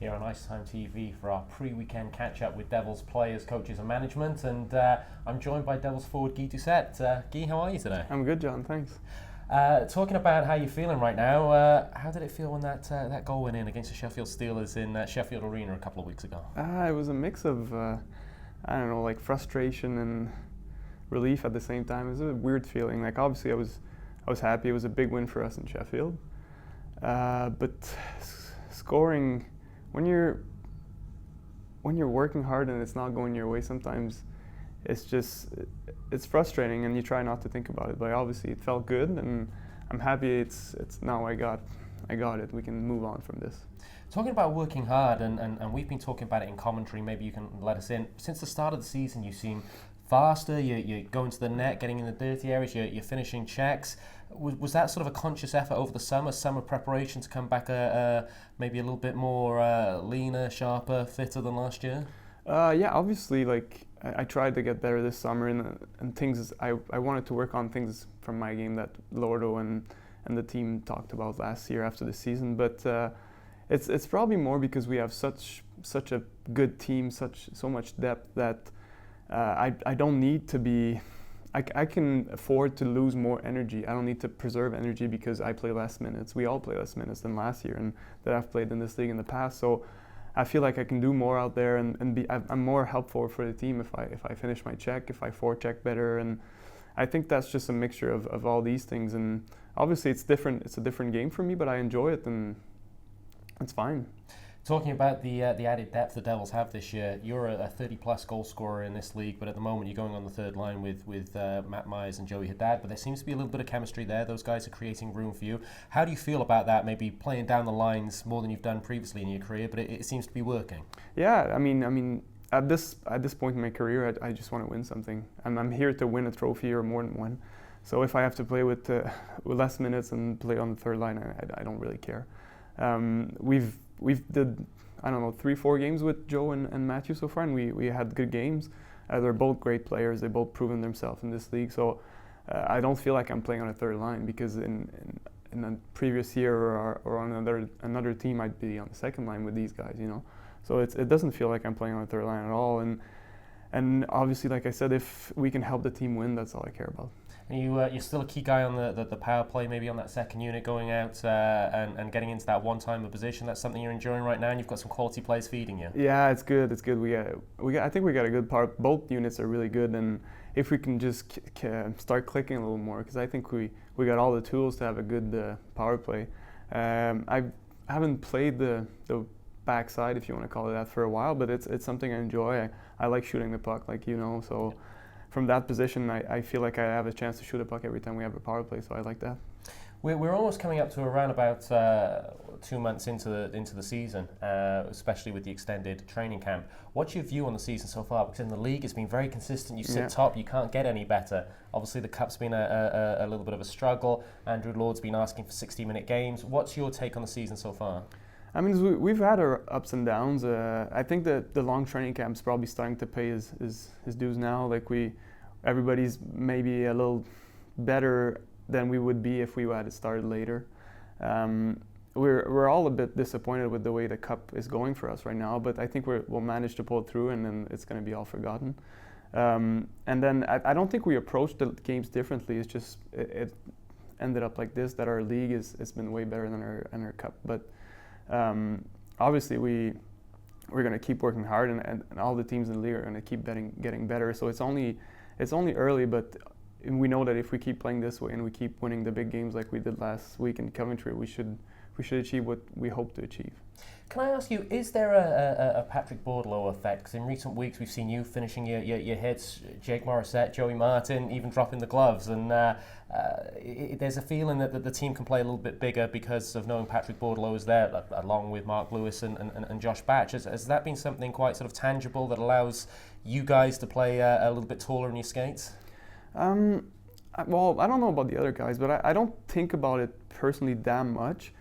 here on IceTime.TV for our pre-weekend catch-up with Devils players, coaches and management. And I'm joined by Devils forward Guillaume Doucet. Guy, how are you today? I'm good, John, thanks. Talking about how you're feeling right now, how did it feel when that goal went in against the Sheffield Steelers in Sheffield Arena a couple of weeks ago? It was a mix of, like frustration and relief at the same time. It was a weird feeling. Like obviously I was happy. It was a big win for us in Sheffield. But scoring, when you're working hard and it's not going your way, sometimes it's frustrating and you try not to think about it. But obviously it felt good and I'm happy it's now I got it. We can move on from this. Talking about working hard, and we've been talking about it in commentary, maybe you can let us in. Since the start of the season, you seem faster, you're going to the net, getting in the dirty areas, you're finishing checks. Was that sort of a conscious effort over the summer preparation to come back maybe a little bit more leaner, sharper, fitter than last year? Yeah, obviously, like I tried to get better this summer, and things I wanted to work on things from my game that Lordo and the team talked about last year after the season, but it's probably more because we have such a good team, so much depth that I don't need to be. I can afford to lose more energy. I don't need to preserve energy because I play less minutes. We all play less minutes than last year, and that I've played in this league in the past. So I feel like I can do more out there, and I'm more helpful for the team if I finish my check, if I forecheck better, and I think that's just a mixture of all these things. And obviously it's different. It's a different game for me, but I enjoy it, and it's fine. Talking about the added depth the Devils have this year, you're a 30-plus goal scorer in this league, but at the moment you're going on the third line with Matt Myers and Joey Haddad, but there seems to be a little bit of chemistry there. Those guys are creating room for you. How do you feel about that, maybe playing down the lines more than you've done previously in your career, but it seems to be working? Yeah, I mean, at this point in my career, I just want to win something. I'm here to win a trophy or more than one. So if I have to play with less minutes and play on the third line, I don't really care. We've did, 3-4 games with Joe and Matthew so far, and we had good games. They're both great players. They both proven themselves in this league. So I don't feel like I'm playing on a third line because in a previous year or on another team I'd be on the second line with these guys, So it doesn't feel like I'm playing on a third line at all. And obviously, like I said, if we can help the team win, that's all I care about. And you're still a key guy on the power play, maybe on that second unit, going out and getting into that one-timer position. That's something you're enjoying right now, and you've got some quality plays feeding you. Yeah, it's good. It's good. I think we got a good part. Both units are really good, and if we can just start clicking a little more, because I think we got all the tools to have a good power play. I haven't played the backside, if you want to call it that, for a while, but it's something I enjoy. I like shooting the puck, so. From that position, I feel like I have a chance to shoot a puck every time we have a power play, so I like that. We're almost coming up to around about 2 months into the season, especially with the extended training camp. What's your view on the season so far? Because in the league, it's been very consistent. You sit top, you can't get any better. Obviously, the cup's been a little bit of a struggle. Andrew Lord's been asking for 60-minute games. What's your take on the season so far? I mean, we've had our ups and downs. I think that the long training camp's probably starting to pay his dues now. Everybody's maybe a little better than we would be if we had started later. We're all a bit disappointed with the way the cup is going for us right now, but I think we'll manage to pull it through, and then it's going to be all forgotten. And then I don't think we approached the games differently. It's just it ended up like this, that our league has been way better than our cup, but. Obviously, we're going to keep working hard, and all the teams in the league are going to keep getting better. So it's only early, but we know that if we keep playing this way and we keep winning the big games like we did last week in Coventry, we should achieve what we hope to achieve. Can I ask you, is there a Patrick Bordeleau effect? 'Cause in recent weeks we've seen you finishing your hits, Jake Morissette, Joey Martin, even dropping the gloves, and there's a feeling that the team can play a little bit bigger because of knowing Patrick Bordeleau is there, along with Mark Lewis and Josh Batch. Has that been something quite sort of tangible that allows you guys to play a little bit taller in your skates? Well, I don't know about the other guys, but I don't think about it personally that much.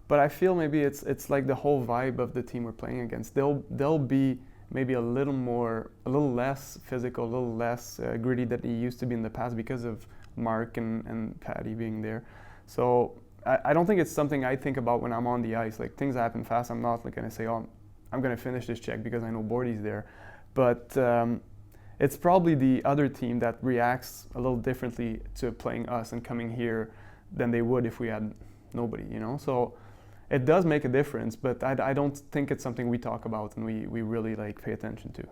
But I feel maybe it's like the whole vibe of the team we're playing against. They'll be maybe a little less physical, a little less gritty than he used to be in the past because of Mark and Patty being there. So I don't think it's something I think about when I'm on the ice. Like, things happen fast. I'm not like going to say, oh, I'm going to finish this check because I know Bordy's there. But it's probably the other team that reacts a little differently to playing us and coming here than they would if we had nobody, you know. So it does make a difference, but I don't think it's something we talk about and we really like pay attention to.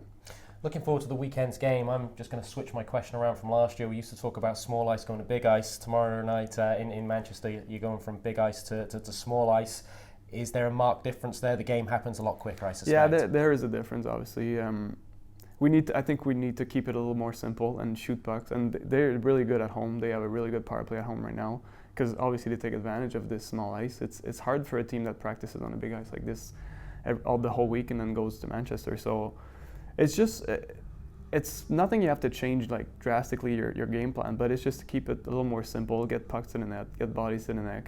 Looking forward to the weekend's game. I'm just going to switch my question around from last year. We used to talk about small ice going to big ice. Tomorrow night in Manchester, you're going from big ice to small ice. Is there a marked difference there? The game happens a lot quicker, I suspect. Yeah, there is a difference, obviously. I think we need to keep it a little more simple and shoot pucks. And they're really good at home. They have a really good power play at home right now because obviously they take advantage of this small ice. It's hard for a team that practices on a big ice like this all the whole week and then goes to Manchester. So it's nothing you have to change like drastically your game plan, but it's just to keep it a little more simple, get pucks in the net, get bodies in the net.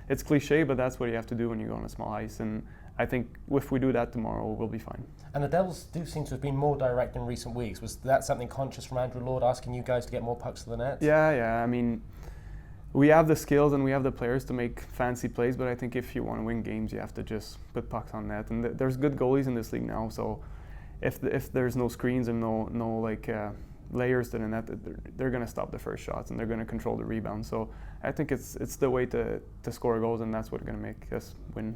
It's cliche, but that's what you have to do when you go on a small ice, and I think if we do that tomorrow, we'll be fine. And the Devils do seem to have been more direct in recent weeks. Was that something conscious from Andrew Lord asking you guys to get more pucks to the net? Yeah. I mean, we have the skills and we have the players to make fancy plays, but I think if you want to win games, you have to just put pucks on net. And there's good goalies in this league now, so if there's no screens and no like layers to the net, they're going to stop the first shots and they're going to control the rebound. So I think it's the way to score goals, and that's what's going to make us win.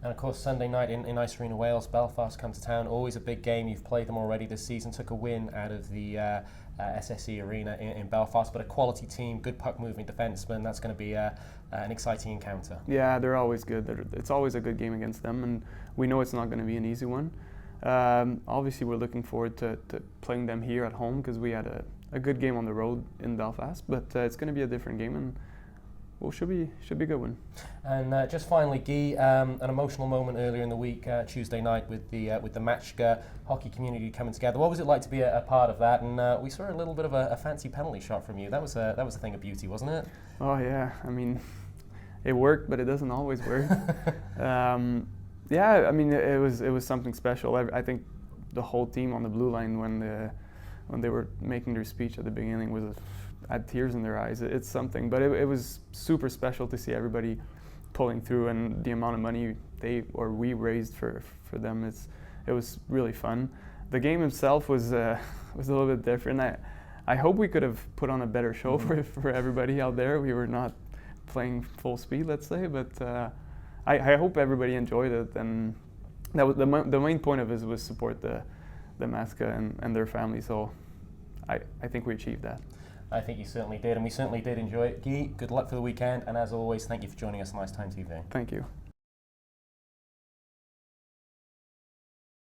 And of course, Sunday night in Ice Arena Wales, Belfast come to town. Always a big game. You've played them already this season. Took a win out of the SSE Arena in Belfast, but a quality team, good puck-moving defensemen. That's going to be an exciting encounter. Yeah, they're always good. It's always a good game against them, and we know it's not going to be an easy one. Obviously, we're looking forward to playing them here at home because we had a good game on the road in Belfast, but it's going to be a different game, and should be a good one. And just finally, Guy, an emotional moment earlier in the week, Tuesday night, with the Matcha Hockey community coming together. What was it like to be a part of that? And we saw a little bit of a fancy penalty shot from you. That was a thing of beauty, wasn't it? Oh yeah, I mean, it worked, but it doesn't always work. Yeah, I mean, it was something special. I think the whole team on the blue line when they were making their speech at the beginning had tears in their eyes. It's something, but it was super special to see everybody pulling through, and the amount of money we raised for them. It was really fun. The game itself was a little bit different. I hope we could have put on a better show for everybody out there. We were not playing full speed, let's say, but I hope everybody enjoyed it, and that was the main point of it was support the Matcha and their family. So I think we achieved that. I think you certainly did, and we certainly did enjoy it. Guy, good luck for the weekend, and as always, thank you for joining us on IceTime.TV. Thank you.